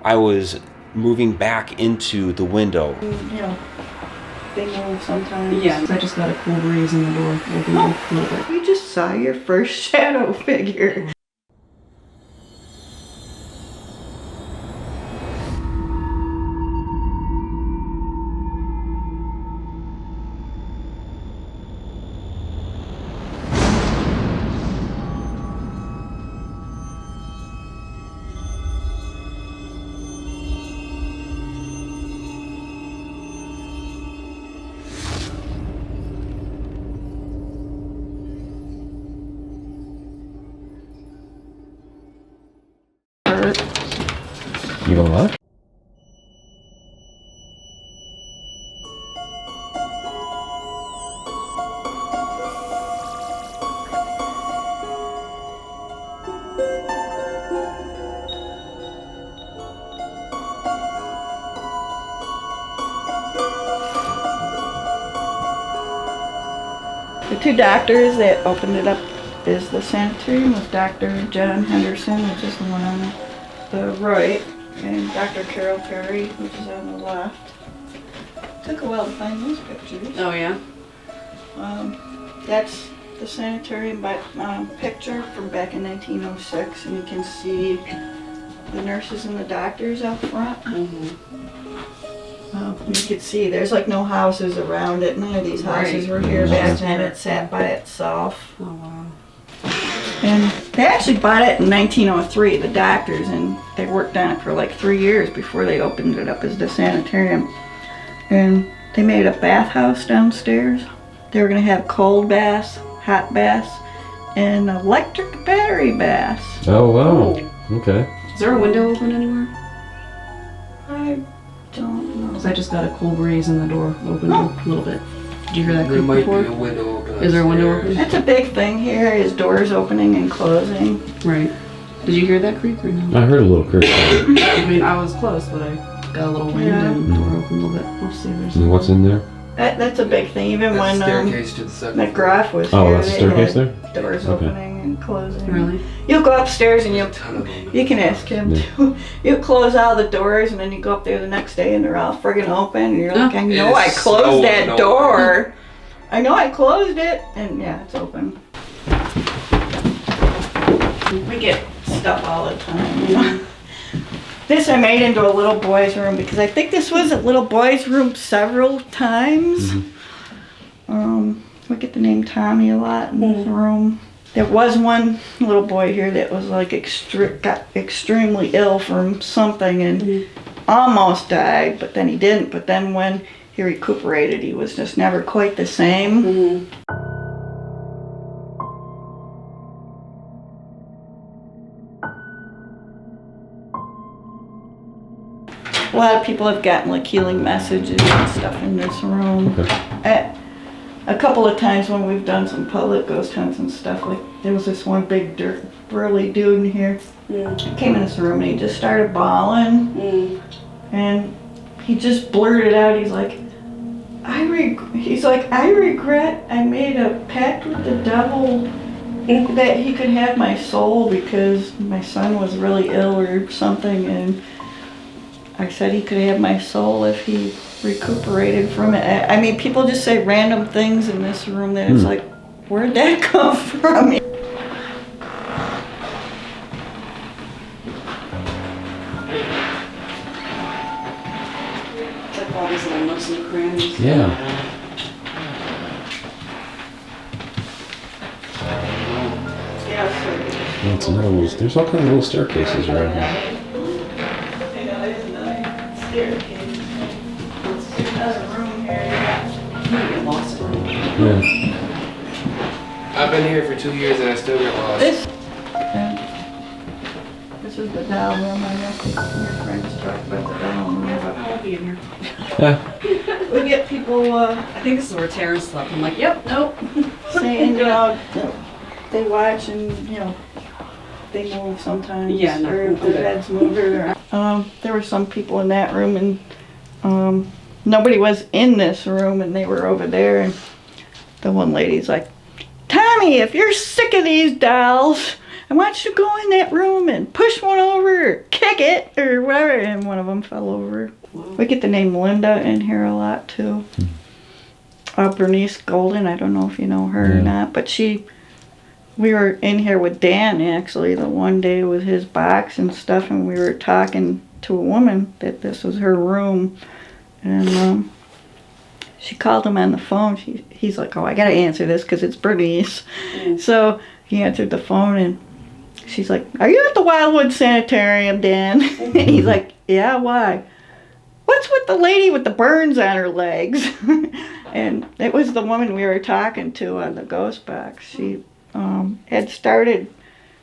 I was moving back into the window. You know, they move sometimes. Yeah, I just got a cool breeze in the door. Opened a little bit. We just saw your first shadow figure. You going what? The two doctors that opened it up is the sanitarium with Dr. John Henderson, which is the one on the right, and Dr. Carol Perry, which is on the left. Took a while to find those pictures. Oh yeah? That's the sanitarium picture from back in 1906, and you can see the nurses and the doctors out front. You can see there's like no houses around it. None of these houses were here back then. It sat by itself. Oh wow. And they actually bought it in 1903, the doctors, and they worked on it for like 3 years before they opened it up as the sanitarium. And they made a bathhouse downstairs. They were going to have cold baths, hot baths, and electric battery baths. Oh, wow. Okay. Is there a window open anywhere? I don't know. Because I just got a cool breeze in the door. Opened a little bit. Did you hear that There creak might before? be a window open. Is there a window open? That's a big thing here, is doors opening and closing. Right. Did you hear that creak or no? I heard a little creak. I mean, I was close, but I got a little wind Yeah. and the door opened a little bit. We'll see. There's And what's in there? That's a big thing, even That's when staircase to the second McGrath was Oh, here. that's a they staircase had there? Doors Okay. opening and closing. Really? You'll go upstairs and floor. Ton of them. you can ask him Yeah. too. You close all the doors and then you go up there the next day and they're all friggin' open and you're like, I know I It's closed so that annoying. door. I know I closed it, and yeah, it's open. We get stuff all the time. This I made into a little boy's room because I think this was a little boy's room several times. We get the name Tommy a lot in this room. There was one little boy here that was like got extremely ill from something and almost died, but then he didn't. But then when he recuperated, he was just never quite the same. A lot of people have gotten like healing messages and stuff in this room. Okay. A couple of times when we've done some public ghost hunts and stuff, like there was this one big burly dude in here. He came in this room and he just started bawling. And he just blurted out, he's like, I regret I made a pact with the devil that he could have my soul because my son was really ill or something, and I said he could have my soul if he recuperated from it. I mean, people just say random things in this room that it's like, where'd that come from? It's like all these little nooks and crannies. Yeah. That's another little, there's all kinds of little staircases around here. I know, there's another staircase. There's another room here. You might get lost in it. Yeah. I've been here for 2 years and I still get lost. This is the doll room. I know your friends talk about the doll room, but I'll be in here. Yeah. we get people I think this is where Terrence slept. I'm like, yep, nope. saying, you know, they watch and, you know, they move sometimes. Yeah, no, or their okay. heads move. There were some people in that room and nobody was in this room and they were over there, and the one lady's like, Tommy, if you're sick of these dolls, I want you to go in that room and push one over, or kick it, or whatever. And one of them fell over. We get the name Linda in here a lot too. Bernice Golden, I don't know if you know her or not, but we were in here with Dan actually the one day with his box and stuff, and we were talking to a woman that this was her room, and she called him on the phone. He's like, oh, I gotta answer this because it's Bernice. So he answered the phone, and she's like, are you at the Wildwood Sanitarium, Dan? And he's like, yeah, why? What's with the lady with the burns on her legs? And it was the woman we were talking to on the ghost box. She had started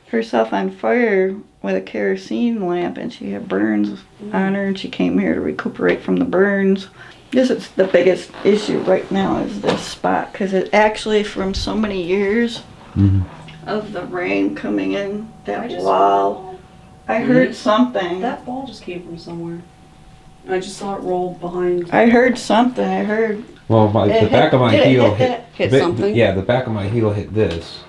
herself on fire with a kerosene lamp, and she had burns on her, and she came here to recuperate from the burns. This is the biggest issue right now, is this spot, because it actually, from so many years of the rain coming in that wall, I heard something. That ball just came from somewhere. I just saw it roll behind. I heard something. I heard. Well, the back of my heel hit something. Yeah, the back of my heel hit this.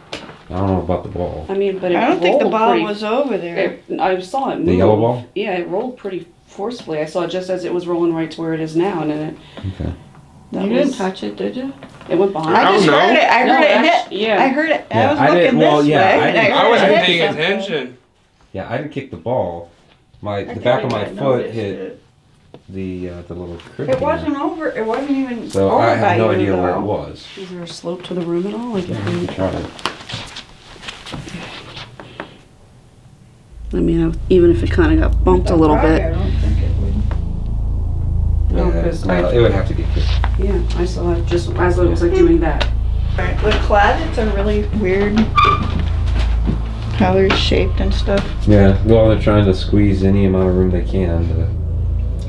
I don't know about the ball. I mean, but it I don't think the ball pretty, was over there. I saw it move. The yellow ball? Yeah, it rolled pretty forcefully. I saw it just as it was rolling right to where it is now, and then Okay. You didn't touch it, did you? it went behind. I just heard it. I heard it hit. actually, yeah. I heard it. Yeah, I was I looking didn't- well, this yeah, way. I and didn't- heard I wasn't it hit paying something. attention. Yeah, I didn't kick the ball. I The think back I of my might have foot noticed hit it. the little crick. It wasn't over. It wasn't even So over I by have no you, idea where though. it was. Is there a slope to the room at all? Like if we, Tried. I mean, even if it kind of got bumped a little Probably, bit. I don't think it would. No, Yeah, 'cause no, it would have to get kicked. Yeah, I saw it just as it was like doing that. Right. The closets are really weird. How they're shaped and stuff. Yeah, well, they're trying to squeeze any amount of room they can.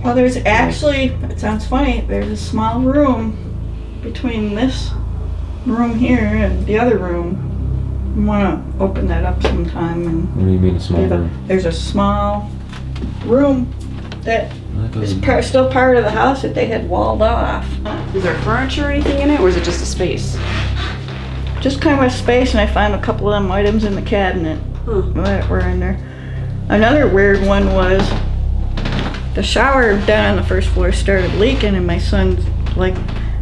Well, there's actually, it sounds funny, there's a small room between this room here and the other room. I want to open that up sometime. And What do you mean a small room? there's a small room that That is doesn't- still part of the house that they had walled off. Is there furniture or anything in it, or is it just a space? Just kind of a space, and I found a couple of them items in the cabinet that were in there. Another weird one was the shower down on the first floor started leaking, and my son's like,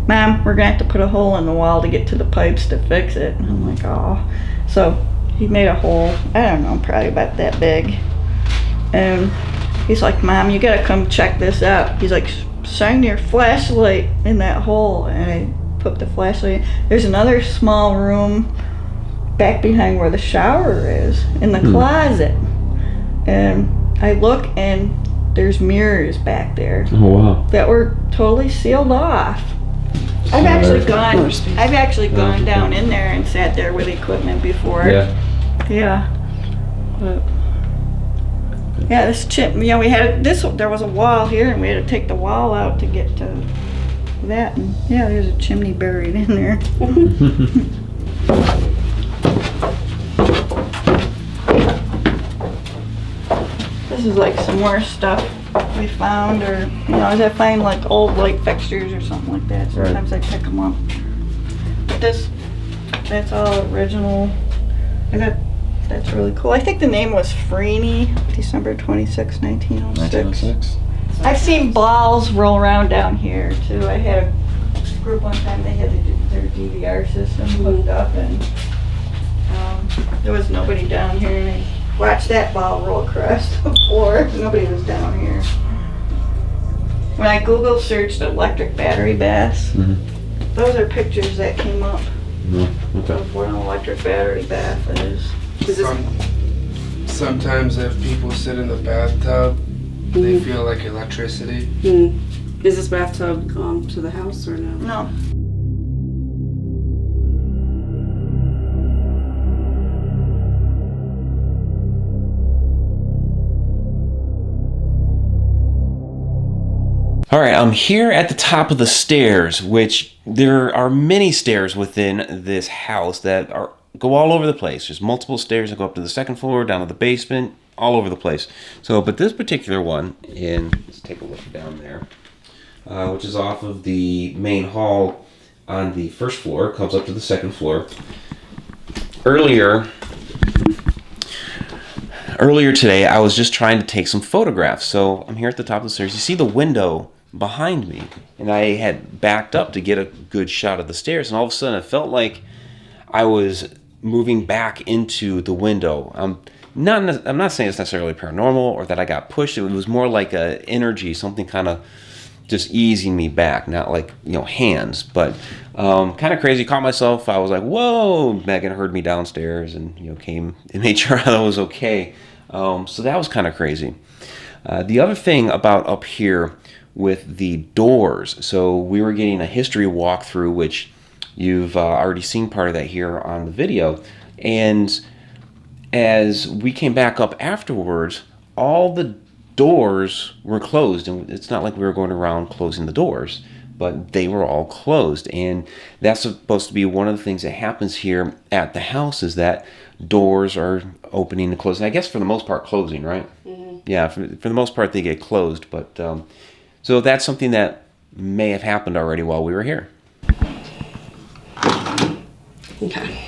Mom, we're gonna have to put a hole in the wall to get to the pipes to fix it. And I'm like, oh. So he made a hole, I don't know, probably about that big. And he's like, Mom, you gotta come check this out. He's like, shine your flashlight in that hole. And I put the flashlight. There's another small room back behind where the shower is, in the closet. And I look, and there's mirrors back there Oh wow. that were totally sealed off. I've actually gone down in there and sat there with equipment before. Yeah. Yeah. But yeah, this chip. Yeah, we had this. There was a wall here, and we had to take the wall out to get to that. And yeah, there's a chimney buried in there. This is like some more stuff we found, or as I find like old light fixtures or something like that. Sometimes I pick them up. But that's all original. That's really cool. I think the name was Freeney, December 26, 1906. I've seen balls roll around down here too. I had a group one time, they had their DVR system hooked up, and there was nobody down here, and I watched that ball roll across the floor. Nobody was down here. When I Google searched electric battery baths, those are pictures that came up of what an electric battery bath is. Sometimes if people sit in the bathtub, they feel like electricity. Is this bathtub to the house or no? No. All right, I'm here at the top of the stairs, which there are many stairs within this house that go all over the place. There's multiple stairs that go up to the second floor, down to the basement, all over the place. But this particular one, let's take a look down there, which is off of the main hall on the first floor, comes up to the second floor. Earlier, earlier today, I was just trying to take some photographs. So I'm here at the top of the stairs. You see the window behind me, and I had backed up to get a good shot of the stairs, and all of a sudden it felt like I was moving back into the window. I'm not saying it's necessarily paranormal or that I got pushed. It was more like a energy, something kind of just easing me back, not like, hands, but kind of crazy. Caught myself. I was like, whoa. Megan heard me downstairs and came and made sure I was okay. So that was kind of crazy. The other thing about up here with the doors, so we were getting a history walkthrough, which you've already seen part of that here on the video, and as we came back up afterwards, all the doors were closed, and it's not like we were going around closing the doors, but they were all closed. And that's supposed to be one of the things that happens here at the house, is that doors are opening and closing. I guess for the most part closing, right? Mm-hmm. Yeah, for the most part they get closed, but so that's something that may have happened already while we were here. Okay.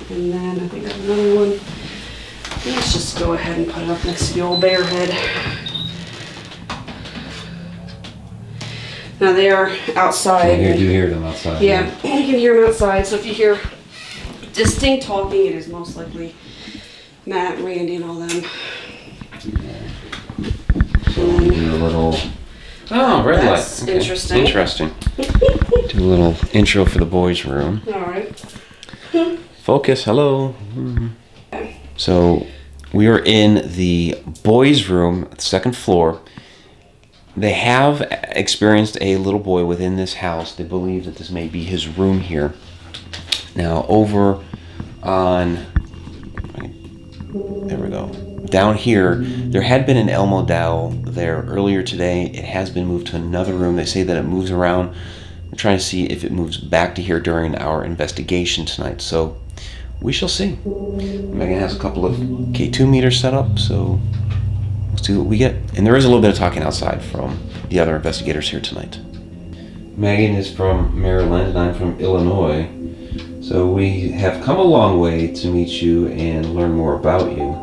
And then I think I have another one. Let's just go ahead and put it up next to the old bear head. Now they are outside. You do hear them outside. Yeah, you can hear them outside. So if you hear distinct talking, it is most likely Matt, Randy, and all them. So we do a little... Oh, red light. That's Okay. interesting. Interesting. Do a little intro for the boys' room. All right. Focus, hello. So we are in the boys' room, second floor. They have experienced a little boy within this house. They believe that this may be his room here. Now over on, there we go, down here, there had been an Elmo doll there earlier today. It has been moved to another room. They say that it moves around. We're trying to see if it moves back to here during our investigation tonight. So we shall see. Megan has a couple of K2 meters set up, so we'll see what we get. And there is a little bit of talking outside from the other investigators here tonight. Megan is from Maryland and I'm from Illinois. So we have come a long way to meet you and learn more about you.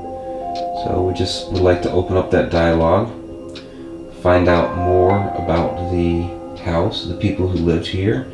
So we just would like to open up that dialogue, find out more about the house, the people who lived here,